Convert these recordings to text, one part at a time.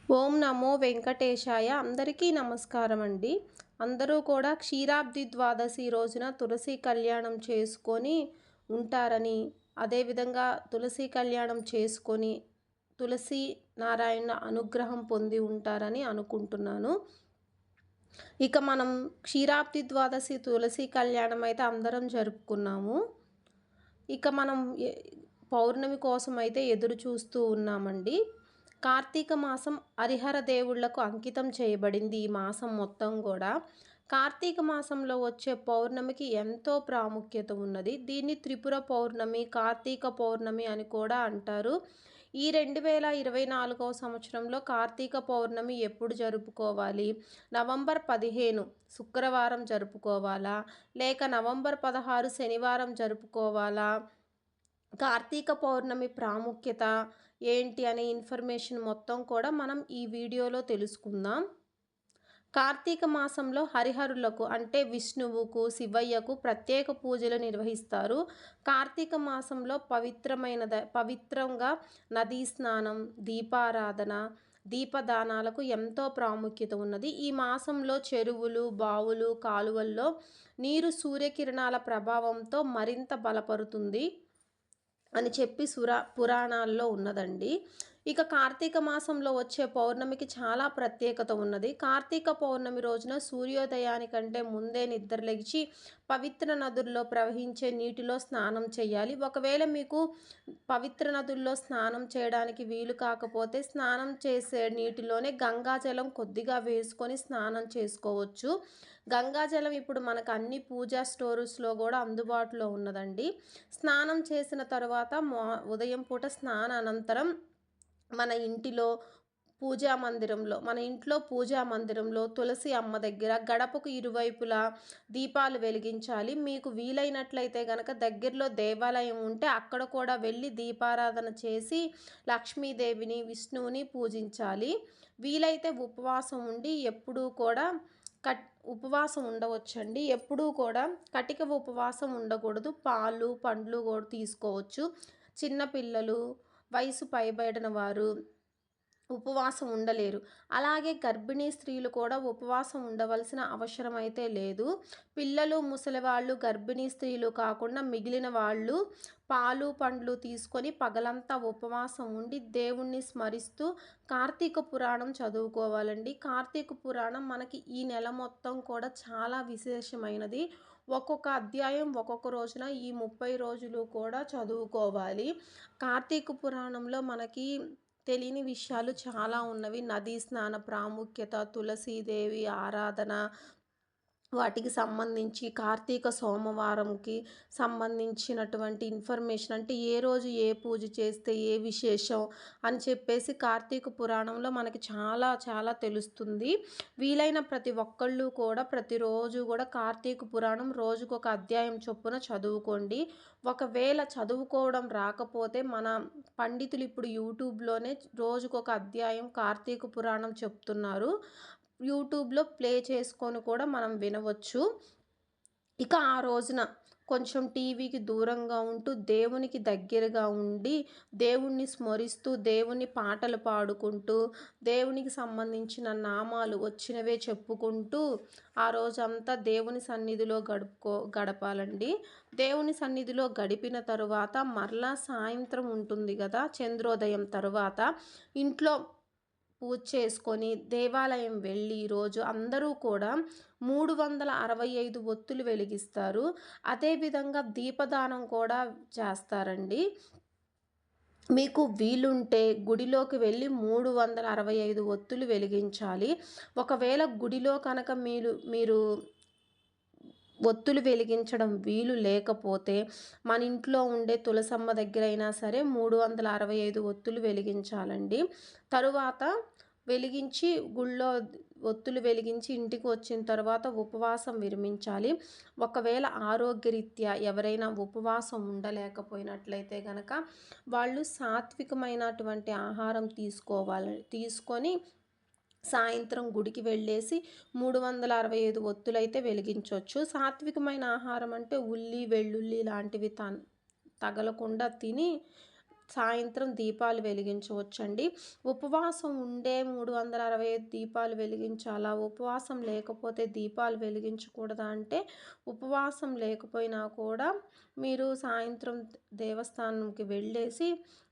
ఓం నమో వెంకటేశాయ. అందరికీ నమస్కారం అండి. అందరూ కూడా క్షీరాబ్ది ద్వాదశి రోజున తులసి కళ్యాణం చేసుకొని ఉంటారని, అదేవిధంగా తులసి కళ్యాణం చేసుకొని తులసి నారాయణ అనుగ్రహం పొంది ఉంటారని అనుకుంటున్నాను. ఇక మనం క్షీరాబ్ది ద్వాదశి తులసి కళ్యాణం అయితే అందరం జరుపుకున్నాము. ఇక మనం పౌర్ణమి కోసం అయితే ఎదురు చూస్తూ ఉన్నామండి. కార్తీక మాసం హరిహర దేవుళ్లకు అంకితం చేయబడింది. ఈ మాసం మొత్తం కూడా కార్తీక మాసంలో వచ్చే పౌర్ణమికి ఎంతో ప్రాముఖ్యత ఉన్నది. దీన్ని త్రిపుర పౌర్ణమి, కార్తీక పౌర్ణమి అని కూడా అంటారు. ఈ 2024వ సంవత్సరంలో కార్తీక పౌర్ణమి ఎప్పుడు జరుపుకోవాలి? నవంబర్ 15 శుక్రవారం జరుపుకోవాలా, లేక నవంబర్ 16 శనివారం జరుపుకోవాలా? కార్తీక పౌర్ణమి ప్రాముఖ్యత ఏంటి అనే ఇన్ఫర్మేషన్ మొత్తం కూడా మనం ఈ వీడియోలో తెలుసుకుందాం. కార్తీక మాసంలో హరిహరులకు అంటే విష్ణువుకు, శివయ్యకు ప్రత్యేక పూజలు నిర్వహిస్తారు. కార్తీక మాసంలో పవిత్రంగా నదీ స్నానం, దీపారాధన, దీపదానాలకు ఎంతో ప్రాముఖ్యత ఉన్నది. ఈ మాసంలో చెరువులు, బావులు, కాలువల్లో నీరు సూర్యకిరణాల ప్రభావంతో మరింత బలపడుతుంది అని చెప్పి పురాణాల్లో ఉన్నదండి. ఇక కార్తీక మాసంలో వచ్చే పౌర్ణమికి చాలా ప్రత్యేకత ఉన్నది. కార్తీక పౌర్ణమి రోజున సూర్యోదయానికంటే ముందే నిద్రలేచి పవిత్ర నదుల్లో ప్రవహించే నీటిలో స్నానం చేయాలి. ఒకవేళ మీకు పవిత్ర నదుల్లో స్నానం చేయడానికి వీలు కాకపోతే స్నానం చేసే నీటిలోనే గంగాజలం కొద్దిగా వేసుకొని స్నానం చేసుకోవచ్చు. గంగాజలం ఇప్పుడు మనకు అన్ని పూజా స్టోర్స్లో కూడా అందుబాటులో ఉన్నదండి. స్నానం చేసిన తర్వాత ఉదయం పూట స్నాన అనంతరం మన ఇంట్లో పూజా మందిరంలో తులసి అమ్మ దగ్గర గడపకు ఇరువైపులా దీపాలు వెలిగించాలి. మీకు వీలైనట్లయితే కనుక దగ్గరలో దేవాలయం ఉంటే అక్కడ కూడా వెళ్ళి దీపారాధన చేసి లక్ష్మీదేవిని, విష్ణువుని పూజించాలి. వీలైతే ఉపవాసం ఉండి ఎప్పుడూ కూడా ఉపవాసం ఉండవచ్చండి. ఎప్పుడూ కూడా కటిక ఉపవాసం ఉండకూడదు. పాలు, పండ్లు కూడా తీసుకోవచ్చు. చిన్నపిల్లలు, వయసు పైబడిన వారు ఉపవాసం ఉండలేరు. అలాగే గర్భిణీ స్త్రీలు కూడా ఉపవాసం ఉండవలసిన అవసరం అయితే లేదు. పిల్లలు, ముసలివాళ్ళు, గర్భిణీ స్త్రీలు కాకుండా మిగిలిన వాళ్ళు పాలు, పండ్లు తీసుకొని పగలంతా ఉపవాసం ఉండి దేవుణ్ణి స్మరిస్తూ కార్తీక పురాణం చదువుకోవాలండి. కార్తీక పురాణం మనకి ఈ నెల మొత్తం కూడా చాలా విశేషమైనది. ఒక్కొక్క అధ్యాయం ఒక్కొక్క రోజున ఈ 30 రోజులు కూడా చదువుకోవాలి. కార్తీక పురాణంలో మనకి తెలియని విషయాలు చాలా ఉన్నవి. నదీ స్నాన ప్రాముఖ్యత, తులసీదేవి ఆరాధన, వాటికి సంబంధించి కార్తీక సోమవారంకి సంబంధించినటువంటి ఇన్ఫర్మేషన్, అంటే ఏ రోజు ఏ పూజ చేస్తే ఏ విశేషం అని చెప్పేసి కార్తీక పురాణంలో మనకి చాలా చాలా తెలుస్తుంది. వీలైన ప్రతి ఒక్కళ్ళు కూడా ప్రతిరోజు కూడా కార్తీక పురాణం రోజుకొక అధ్యాయం చొప్పున చదువుకోండి. ఒకవేళ చదువుకోవడం రాకపోతే మన పండితులు ఇప్పుడు యూట్యూబ్లోనే రోజుకొక అధ్యాయం కార్తీక పురాణం చెప్తున్నారు. యూట్యూబ్లో ప్లే చేసుకొని కూడా మనం వినవచ్చు. ఇక ఆ రోజున కొంచెం టీవీకి దూరంగా ఉంటూ దేవునికి దగ్గరగా ఉండి దేవుణ్ణి స్మరిస్తూ దేవుని పాటలు పాడుకుంటూ దేవునికి సంబంధించిన నామాలు వచ్చినవే చెప్పుకుంటూ ఆ రోజంతా దేవుని సన్నిధిలో గడపాలండి. దేవుని సన్నిధిలో గడిపిన తరువాత మరలా సాయంత్రం ఉంటుంది కదా, చంద్రోదయం తరువాత ఇంట్లో పూజ చేసుకొని దేవాలయం వెళ్ళి ఈరోజు అందరూ కూడా 365 ఒత్తులు వెలిగిస్తారు. అదేవిధంగా దీపదానం కూడా చేస్తారండి. మీకు వీలుంటే గుడిలోకి వెళ్ళి 365 ఒత్తులు వెలిగించాలి. ఒకవేళ గుడిలో కనుక మీరు ఒత్తులు వెలిగించడం వీలు లేకపోతే మన ఇంట్లో ఉండే తులసమ్మ దగ్గర అయినా సరే 365 ఒత్తులు వెలిగించాలండి. తరువాత వెలిగించి గుళ్ళో ఒత్తులు వెలిగించి ఇంటికి వచ్చిన తర్వాత ఉపవాసం విరమించాలి. ఒకవేళ ఆరోగ్యరీత్యా ఎవరైనా ఉపవాసం ఉండలేకపోయినట్లయితే కనుక వాళ్ళు సాత్వికమైనటువంటి ఆహారం తీసుకొని సాయంత్రం గుడికి వెళ్ళేసి 365 ఒత్తులైతే వెలిగించవచ్చు. సాత్వికమైన ఆహారం అంటే ఉల్లి, వెల్లుల్లి లాంటివి తగలకుండా తిని సాయంత్రం దీపాలు వెలిగించవచ్చండి. ఉపవాసం ఉండే 365 దీపాలు వెలిగించాలా? ఉపవాసం లేకపోతే దీపాలు వెలిగించకూడదా అంటే, ఉపవాసం లేకపోయినా కూడా మీరు సాయంత్రం దేవస్థానంకి వెళ్ళేసి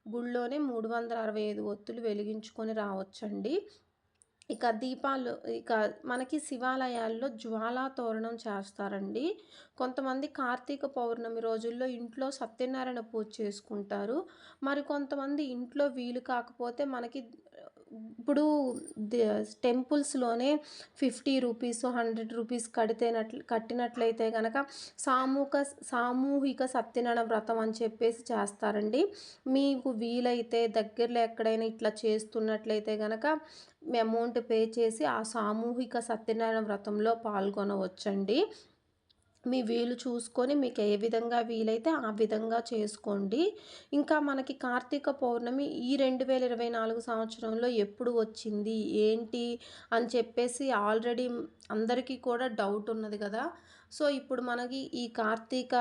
గుడిలోనే 365 ఒత్తులు వెలిగించుకొని రావచ్చండి. ఇక మనకి శివాలయాల్లో జ్వాలా తోరణం చేస్తారండి. కొంతమంది కార్తీక పౌర్ణమి రోజుల్లో ఇంట్లో సత్యనారాయణ పూజ చేసుకుంటారు. కొంతమంది ఇంట్లో వీలు కాకపోతే మనకి ఇప్పుడు ద టెంపుల్స్‌లోనే 50 రూపీస్, 100 రూపీస్ కట్టినట్లయితే గనక సామూహిక సత్యనారాయణ వ్రతం అని చెప్పేసి చేస్తారండి. మీకు వీలైతే దగ్గరలో ఎక్కడైనా ఇట్లా చేస్తున్నట్లయితే గనక అమౌంట్ పే చేసి ఆ సామూహిక సత్యనారాయణ వ్రతంలో పాల్గొనవచ్చండి. మీ వీలు చూసుకొని మీకు ఏ విధంగా వీలైతే ఆ విధంగా చేసుకోండి. ఇంకా మనకి కార్తీక పౌర్ణమి ఈ 2024 సంవత్సరంలో ఎప్పుడు వచ్చింది? ఏంటి? అని చెప్పేసి ఆల్రెడీ అందరికీ కూడా డౌట్ ఉన్నది కదా! సో, ఇప్పుడు మనకి ఈ కార్తీక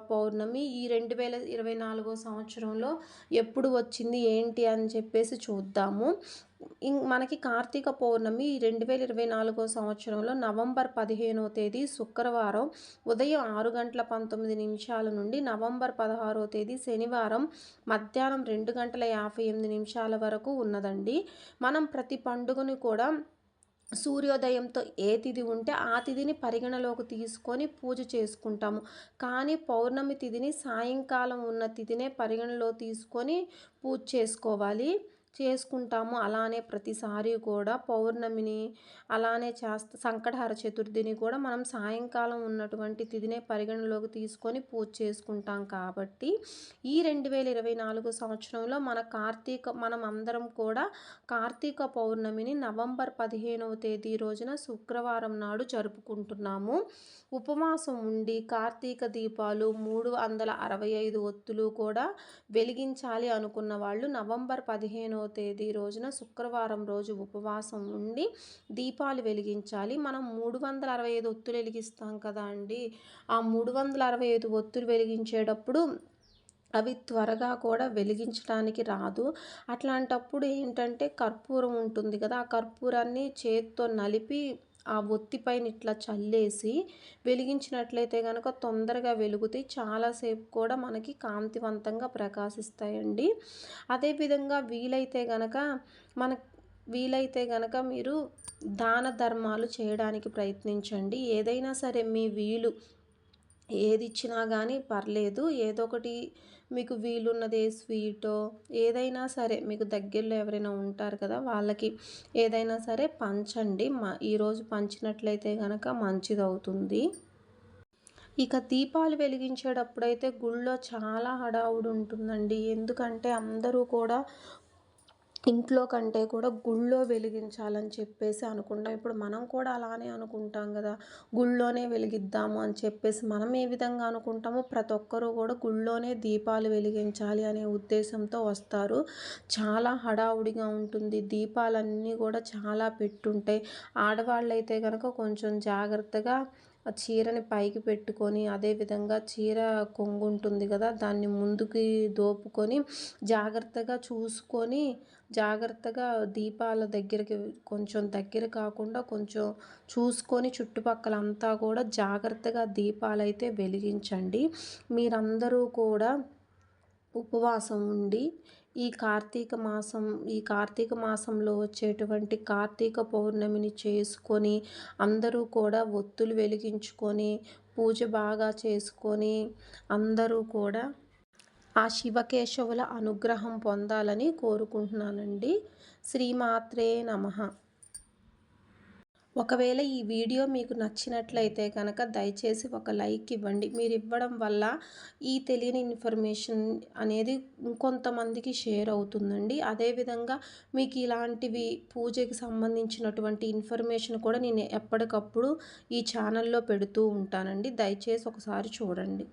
పౌర్ణమి ఈ 2024 సంవత్సరంలో ఎప్పుడు వచ్చింది? ఏంటి? అని చెప్పేసి చూద్దాము. మనకి కార్తీక పౌర్ణమి 2024 సంవత్సరంలో నవంబర్ 15వ తేదీ శుక్రవారం ఉదయం 6:19 నుండి నవంబర్ 16వ తేదీ శనివారం మధ్యాహ్నం 2:58 వరకు ఉన్నదండి. మనం ప్రతి పండుగను కూడా సూర్యోదయంతో ఏ తిథి ఉంటే ఆ తిథిని పరిగణలోకి తీసుకొని పూజ చేసుకుంటాము. కానీ పౌర్ణమి తిథిని సాయంకాలం ఉన్న తిథినే పరిగణలో తీసుకొని పూజ చేసుకుంటాము. అలానే ప్రతిసారి కూడా పౌర్ణమిని అలానే సంకటహర చతుర్థిని కూడా మనం సాయంకాలం ఉన్నటువంటి తిథినే పరిగణలోకి తీసుకొని పూజ చేసుకుంటాం కాబట్టి ఈ 2024 సంవత్సరంలో మనం అందరం కూడా కార్తీక పౌర్ణమిని నవంబర్ 15వ తేదీ రోజున శుక్రవారం నాడు జరుపుకుంటున్నాము. ఉపవాసం ఉండి కార్తీక దీపాలు 365 ఒత్తులు కూడా వెలిగించాలి అనుకున్న వాళ్ళు నవంబర్ 15వ తేదీ రోజున శుక్రవారం రోజు ఉపవాసం ఉండి దీపాలు వెలిగించాలి. మనం 365 ఒత్తులు వెలిగిస్తాం కదా అండి. ఆ 365 ఒత్తులు వెలిగించేటప్పుడు అవి త్వరగా కూడా వెలిగించడానికి రాదు. అట్లాంటప్పుడు ఏంటంటే కర్పూరం ఉంటుంది కదా! ఆ కర్పూరాన్ని చేత్తో నలిపి ఆ ఒత్తి పైన ఇట్లా చల్లేసి వెలిగించినట్లయితే గనక తొందరగా వెలుగుతాయి. చాలాసేపు కూడా మనకి కాంతివంతంగా ప్రకాశిస్తాయండి. అదేవిధంగా వీలైతే గనక మీరు దాన ధర్మాలు చేయడానికి ప్రయత్నించండి. ఏదైనా సరే మీ వీలు ఏదిచ్చినా కానీ పర్లేదు. ఏదో ఒకటి మీకు వీలున్నది స్వీటో ఏదైనా సరే మీకు దగ్గరలో ఎవరైనా ఉంటారు కదా! వాళ్ళకి ఏదైనా సరే పంచండి. ఈరోజు పంచినట్లయితే గనక మంచిదవుతుంది. ఇక దీపాలు వెలిగించేటప్పుడైతే గుళ్ళో చాలా హడావుడి ఉంటుందండి. ఎందుకంటే అందరూ కూడా ఇంట్లో కంటే కూడా గుళ్ళో వెలిగించాలని చెప్పేసి అనుకుంటాం. ఇప్పుడు మనం కూడా అలానే అనుకుంటాం కదా! గుళ్ళోనే వెలిగిద్దాము అని చెప్పేసి మనం ఏ విధంగా అనుకుంటామో ప్రతి ఒక్కరూ కూడా గుళ్ళోనే దీపాలు వెలిగించాలి అనే ఉద్దేశంతో వస్తారు. చాలా హడావుడిగా ఉంటుంది. దీపాలన్నీ కూడా చాలా పెట్టుంటాయి. ఆడవాళ్ళైతే కనుక కొంచెం జాగ్రత్తగా ఆ చీరని పైకి పెట్టుకొని అదేవిధంగా చీర కొంగు ఉంటుంది కదా! దాన్ని ముందుకి దోపుకొని జాగ్రత్తగా చూసుకొని జాగ్రత్తగా దీపాల దగ్గరికి కొంచెం దగ్గర కాకుండా కొంచెం చూసుకొని చుట్టుపక్కలంతా కూడా జాగ్రత్తగా దీపాలైతే వెలిగించండి. మీరందరూ కూడా ఉపవాసం ఉండి ఈ కార్తీక మాసంలో వచ్చేటువంటి కార్తీక పౌర్ణమిని చేసుకొని అందరూ కూడా ఒత్తులు వెలిగించుకొని పూజ బాగా చేసుకొని అందరూ కూడా ఆ శివకేశవుల అనుగ్రహం పొందాలని కోరుకుంటున్నానండి. శ్రీమాత్రే నమః. ఒకవేళ ఈ వీడియో మీకు నచ్చినట్లయితే కనుక దయచేసి ఒక లైక్ ఇవ్వండి. మీరు ఇవ్వడం వల్ల ఈ తెలియని ఇన్ఫర్మేషన్ అనేది ఇంకొంతమందికి షేర్ అవుతుందండి. అదేవిధంగా మీకు ఇలాంటివి పూజకి సంబంధించినటువంటి ఇన్ఫర్మేషన్ కూడా నేను ఎప్పటికప్పుడు ఈ ఛానల్లో పెడుతూ ఉంటానండి. దయచేసి ఒకసారి చూడండి.